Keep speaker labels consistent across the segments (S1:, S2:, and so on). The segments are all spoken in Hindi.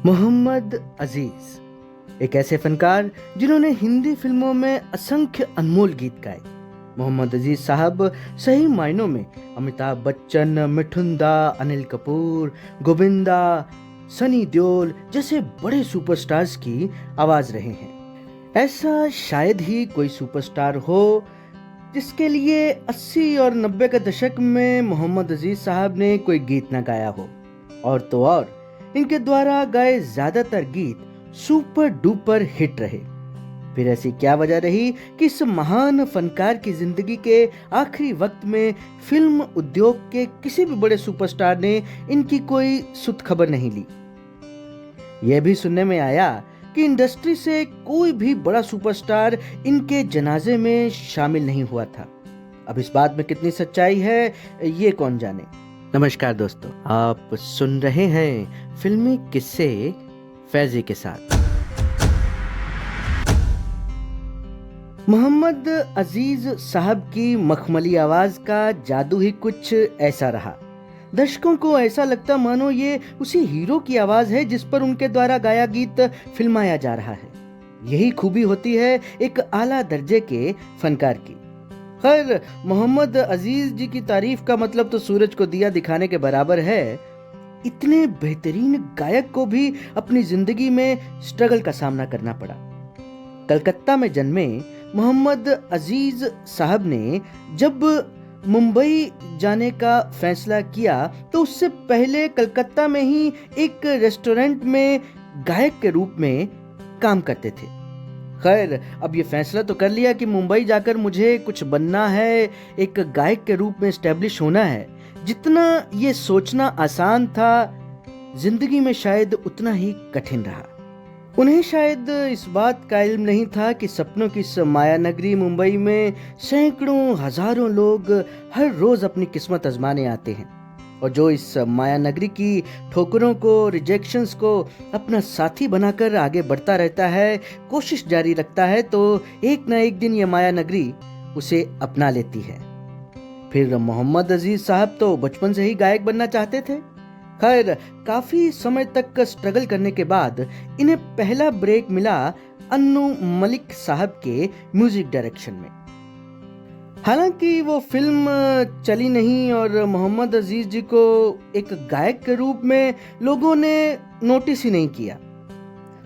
S1: मोहम्मद अजीज एक ऐसे फनकार जिन्होंने हिंदी फिल्मों में असंख्य अनमोल गीत गाए। मोहम्मद अजीज साहब सही मायनों में अमिताभ बच्चन, मिठुन दा, अनिल कपूर, गोविंदा, सनी देओल जैसे बड़े सुपरस्टार्स की आवाज रहे हैं। ऐसा शायद ही कोई सुपरस्टार हो जिसके लिए 80 और 90 के दशक में मोहम्मद अजीज साहब ने कोई गीत ना गाया हो। और तो और इनके द्वारा गाए ज्यादातर गीत सुपर डुपर हिट रहे। फिर ऐसी क्या वजह रही कि इस महान फनकार की जिंदगी के आखिरी वक्त में फिल्म उद्योग के किसी भी बड़े सुपरस्टार ने इनकी कोई सुध खबर नहीं ली। यह भी सुनने में आया कि इंडस्ट्री से कोई भी बड़ा सुपरस्टार इनके जनाजे में शामिल नहीं हुआ था। अब इस बात में कितनी सच्चाई है ये कौन जाने। नमस्कार दोस्तों, आप सुन रहे हैं फिल्मी किस्से फैजी के साथ। मोहम्मद अजीज साहब की मखमली आवाज का जादू ही कुछ ऐसा रहा। दर्शकों को ऐसा लगता मानो ये उसी हीरो की आवाज है जिस पर उनके द्वारा गाया गीत फिल्माया जा रहा है। यही खूबी होती है एक आला दर्जे के फनकार की। खैर, मोहम्मद अजीज जी की तारीफ का मतलब तो सूरज को दिया दिखाने के बराबर है। इतने बेहतरीन गायक को भी अपनी जिंदगी में स्ट्रगल का सामना करना पड़ा। कलकत्ता में जन्मे मोहम्मद अजीज साहब ने जब मुंबई जाने का फैसला किया तो उससे पहले कलकत्ता में ही एक रेस्टोरेंट में गायक के रूप में काम करते थे। खैर, अब ये फैसला तो कर लिया कि मुंबई जाकर मुझे कुछ बनना है, एक गायक के रूप में एस्टेब्लिश होना है। जितना ये सोचना आसान था, जिंदगी में शायद उतना ही कठिन रहा। उन्हें शायद इस बात का इल्म नहीं था कि सपनों की इस माया नगरी मुंबई में सैकड़ों हजारों लोग हर रोज अपनी किस्मत आजमाने आते हैं और जो इस माया नगरी की ठोकरों को, रिजेक्शंस को अपना साथी बनाकर आगे बढ़ता रहता है, कोशिश जारी रखता है, तो एक ना एक दिन ये माया नगरी उसे अपना लेती है। फिर मोहम्मद अजीज साहब तो बचपन से ही गायक बनना चाहते थे। खैर, काफी समय तक स्ट्रगल करने के बाद इन्हें पहला ब्रेक मिला अन्नू मलिक साहब के म्यूजिक डायरेक्शन में। हालांकि वो फिल्म चली नहीं और मोहम्मद अजीज जी को एक गायक के रूप में लोगों ने नोटिस ही नहीं किया।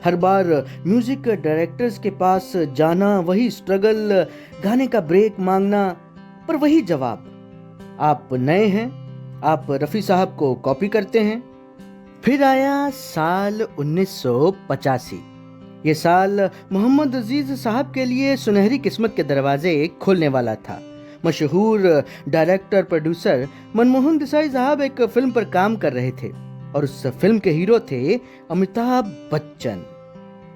S1: हर बार म्यूजिक डायरेक्टर्स के पास जाना, वही स्ट्रगल, गाने का ब्रेक मांगना, पर वही जवाब, आप नए हैं, आप रफी साहब को कॉपी करते हैं। फिर आया साल 1985। ये साल मोहम्मद अजीज साहब के लिए सुनहरी किस्मत के दरवाजे खोलने वाला था। मशहूर डायरेक्टर प्रोड्यूसर मनमोहन देसाई साहब एक फिल्म पर काम कर रहे थे और उस फिल्म के हीरो थे अमिताभ बच्चन।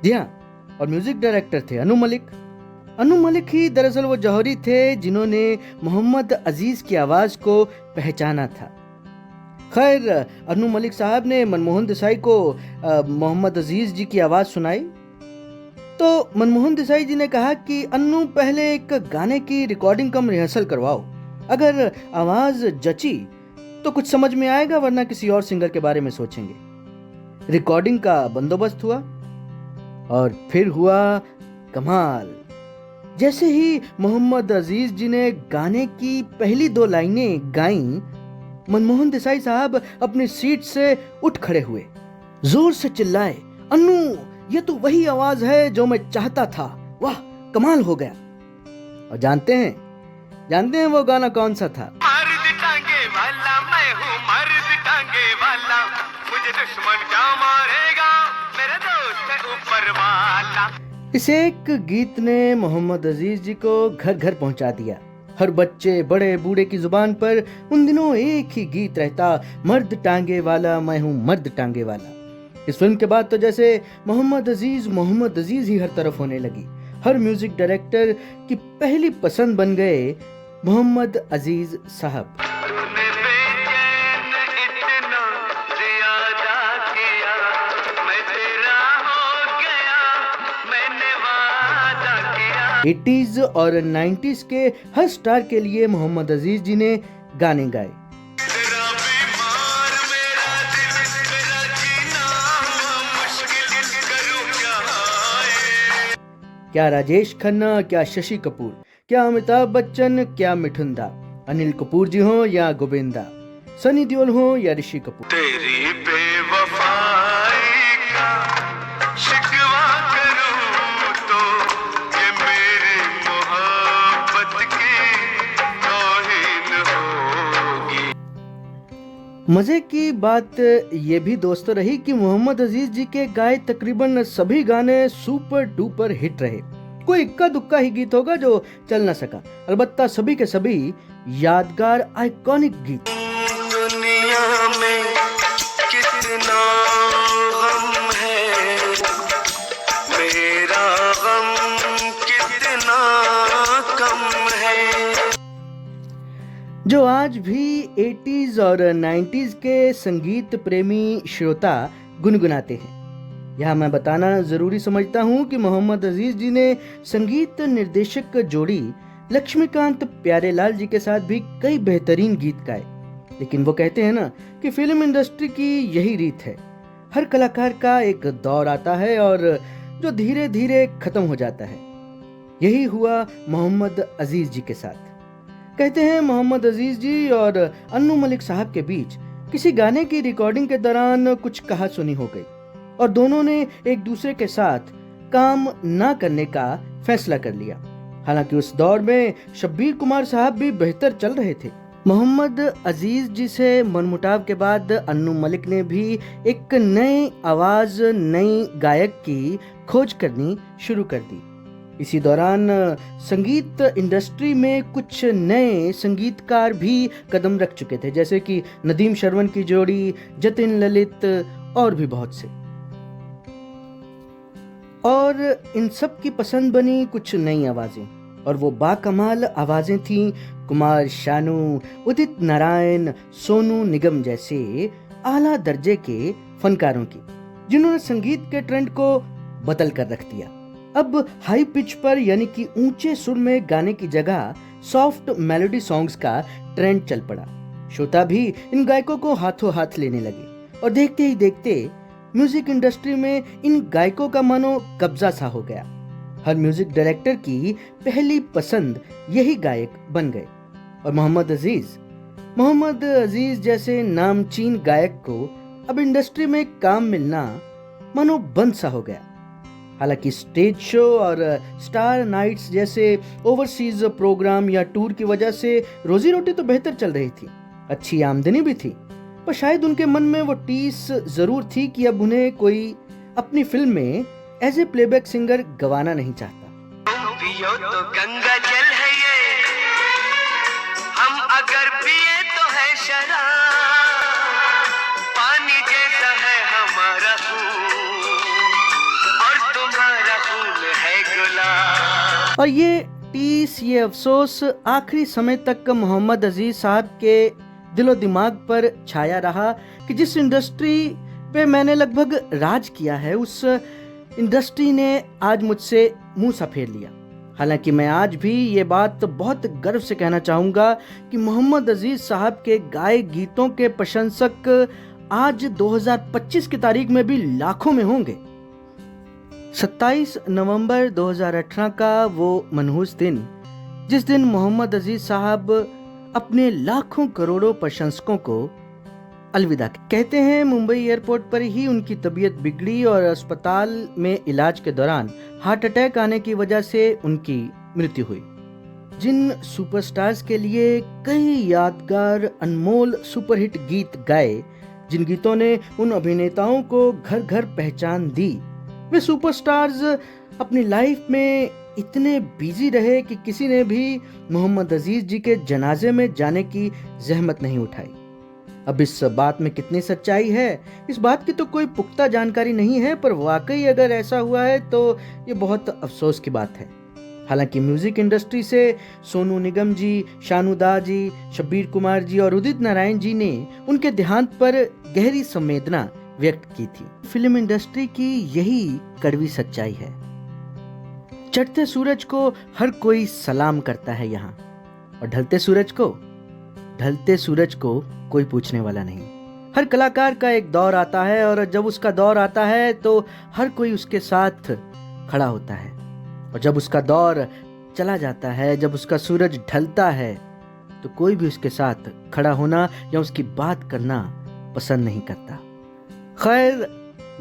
S1: जी हाँ, और म्यूजिक डायरेक्टर थे अनु मलिक। अनु मलिक ही दरअसल वो जौहरी थे जिन्होंने मोहम्मद अजीज की आवाज को पहचाना था। खैर, अनु मलिक साहब ने मनमोहन देसाई को मोहम्मद अजीज जी की आवाज सुनाई तो मनमोहन देसाई जी ने कहा कि अन्नू, पहले एक गाने की रिकॉर्डिंग कम रिहर्सल करवाओ, अगर आवाज जची तो कुछ समझ में आएगा, वरना किसी और सिंगर के बारे में सोचेंगे। रिकॉर्डिंग का बंदोबस्त हुआ और फिर हुआ कमाल। जैसे ही मोहम्मद अजीज जी ने गाने की पहली 2 लाइनें गाईं, मनमोहन देसाई साहब अपनी सीट से उठ खड़े हुए, जोर से चिल्लाए, अन्नू, ये तो वही आवाज है जो मैं चाहता था, वाह कमाल हो गया। और जानते हैं वो गाना कौन सा था?
S2: मर्द टांगे वाला मैं हूँ, मर्द टांगे वाला, मुझे दुश्मन क्या मारेगा, मेरे दोस्त है ऊपर वाला।
S1: इस एक गीत ने मोहम्मद अजीज जी को घर घर पहुंचा दिया। हर बच्चे, बड़े बूढ़े की जुबान पर उन दिनों एक ही गीत रहता, मर्द टांगे वाला मैं हूँ, मर्द टांगे वाला। इस फिल्म के बाद तो जैसे मोहम्मद अजीज ही हर तरफ होने लगी। हर म्यूजिक डायरेक्टर की पहली पसंद बन गए मोहम्मद अजीज साहब। एटीज और 90s के हर स्टार के लिए मोहम्मद अजीज जी ने गाने गाए। क्या राजेश खन्ना, क्या शशि कपूर, क्या अमिताभ बच्चन, क्या मिठुन दा, अनिल कपूर जी हो या गोविंदा, सनी देओल हो या ऋषि कपूर।
S2: तेरी बेवफाई का शिकवा करूं तो ये मेरी मोहब्बत की तौहीन होगी।
S1: मजे की बात ये भी दोस्तों रही कि मोहम्मद अजीज जी के गाए तकरीबन सभी गाने सुपर डुपर हिट रहे। कोई इक्का दुक्का ही गीत होगा जो चल न सका, अलबत्ता सभी के सभी यादगार आइकॉनिक गीत।
S2: दुनिया में कितना गम है, मेरा गम कितना कम है।
S1: जो आज भी 80s और 90s के संगीत प्रेमी श्रोता गुनगुनाते हैं। यहाँ मैं बताना जरूरी समझता हूँ कि मोहम्मद अजीज जी ने संगीत निर्देशक जोड़ी लक्ष्मीकांत प्यारेलाल जी के साथ भी कई बेहतरीन गीत गाए। लेकिन वो कहते हैं ना कि फिल्म इंडस्ट्री की यही रीत है, हर कलाकार का एक दौर आता है और जो धीरे धीरे खत्म हो जाता है। यही हुआ मोहम्मद अजीज जी के साथ। कहते हैं मोहम्मद अजीज जी और अन्नू मलिक साहब के बीच किसी गाने की रिकॉर्डिंग के दौरान कुछ कहा सुनी हो गई और दोनों ने एक दूसरे के साथ काम ना करने का फैसला कर लिया। हालांकि उस दौर में शब्बीर कुमार साहब भी बेहतर चल रहे थे। मोहम्मद अजीज जी से मनमुटाव के बाद अन्नू मलिक ने भी एक नई आवाज, नई गायक की खोज करनी शुरू कर दी। इसी दौरान संगीत इंडस्ट्री में कुछ नए संगीतकार भी कदम रख चुके थे, जैसे कि नदीम श्रवण की जोड़ी, जतिन ललित और भी बहुत से। और इन सब की पसंद बनी कुछ नई आवाजें, और वो बाकमाल आवाजें थीं कुमार शानू, उदित नारायण, सोनू निगम जैसे आला दर्जे के फनकारों की, जिन्होंने संगीत के ट्रेंड को बदल कर रख दिया। अब हाई पिच पर यानी कि ऊंचे सुर में गाने की जगह सॉफ्ट मेलोडी सॉन्ग्स का ट्रेंड चल पड़ा। श्रोता भी इन गायकों को हाथों हाथ लेने लगे और देखते ही देखते म्यूजिक इंडस्ट्री में इन गायकों का मानो कब्जा सा हो गया। हर म्यूजिक डायरेक्टर की पहली पसंद यही गायक बन गए। और मोहम्मद अजीज जैसे नामचीन गायक को अब इंडस्ट्री में काम मिलना मानो बंद सा हो गया। हालांकि स्टेज शो और स्टार नाइट्स जैसे ओवरसीज प्रोग्राम या टूर की वजह से रोजी रोटी तो बेहतर चल रही थी, अच्छी आमदनी भी थी, पर शायद उनके मन में वो टीस जरूर थी कि अब उन्हें कोई अपनी फिल्म में एज ए प्लेबैक सिंगर गवाना नहीं चाहता।
S2: पियो तो गंगा जल है ये, हम अगर पिए तो है शराब, पानी जैसा है हमारा खून और तुम्हारा खून है गुलाब।
S1: और ये टीस, ये अफसोस आखिरी समय तक मोहम्मद अजीज साहब के दिलो दिमाग पर छाया रहा कि जिस इंडस्ट्री पे मैंने लगभग राज किया है, उस इंडस्ट्री ने आज मुझसे मुंह सा फेर लिया। हालांकि मैं आज भी ये बात बहुत गर्व से कहना चाहूँगा कि मोहम्मद अजीज साहब के गाए गीतों के प्रशंसक आज 2025 की तारीख में भी लाखों में होंगे। 27 नवंबर 2018 का वो मनहूस दिन, जिस दिन मोहम्मद अजीज साहब अपने लाखों करोड़ों प्रशंसकों को अलविदा कहते हैं। मुंबई एयरपोर्ट पर ही उनकी तबीयत बिगड़ी और अस्पताल में इलाज के दौरान हार्ट अटैक आने की वजह से उनकी मृत्यु हुई। जिन सुपरस्टार्स के लिए कई यादगार अनमोल सुपरहिट गीत गाए, जिन गीतों ने उन अभिनेताओं को घर घर पहचान दी, वे सुपरस्टार्स अपनी लाइफ में इतने बिजी रहे कि किसी ने भी मोहम्मद अजीज जी के जनाजे में जाने की जहमत नहीं उठाई। अब इस बात में कितनी सच्चाई है, इस बात की तो कोई पुख्ता जानकारी नहीं है, पर वाकई अगर ऐसा हुआ है तो ये बहुत अफसोस की बात है। हालांकि म्यूजिक इंडस्ट्री से सोनू निगम जी, शानू दा जी, शब्बीर कुमार जी और उदित नारायण जी ने उनके देहांत पर गहरी संवेदना व्यक्त की थी। फिल्म इंडस्ट्री की यही कड़वी सच्चाई है। चढ़ते सूरज को हर कोई सलाम करता है यहाँ, और ढलते सूरज को कोई पूछने वाला नहीं। हर कलाकार का एक दौर आता है और जब उसका दौर आता है तो हर कोई उसके साथ खड़ा होता है। और जब उसका दौर चला जाता है, जब उसका सूरज ढलता है, तो कोई भी उसके साथ खड़ा होना या उसकी बात करना पसंद नहीं करता। खैर,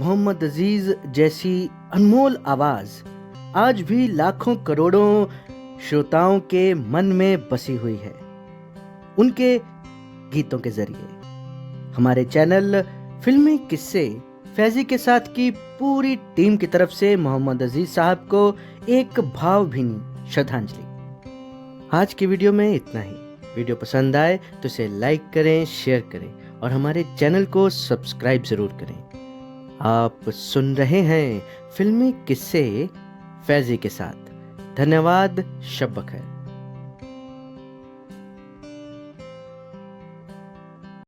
S1: मोहम्मद अजीज जैसी अनमोल आवाज आज भी लाखों करोड़ों श्रोताओं के मन में बसी हुई है उनके गीतों के जरिए। हमारे चैनल फिल्मी किस्से फैजी के साथ की पूरी टीम की तरफ से मोहम्मद अजीज साहब को एक भावभीनी श्रद्धांजलि। आज की वीडियो में इतना ही। वीडियो पसंद आए तो इसे लाइक करें, शेयर करें और हमारे चैनल को सब्सक्राइब जरूर करें। आप सुन रहे हैं फिल्मी किस्से फैजी के साथ। धन्यवाद। शब बखैर।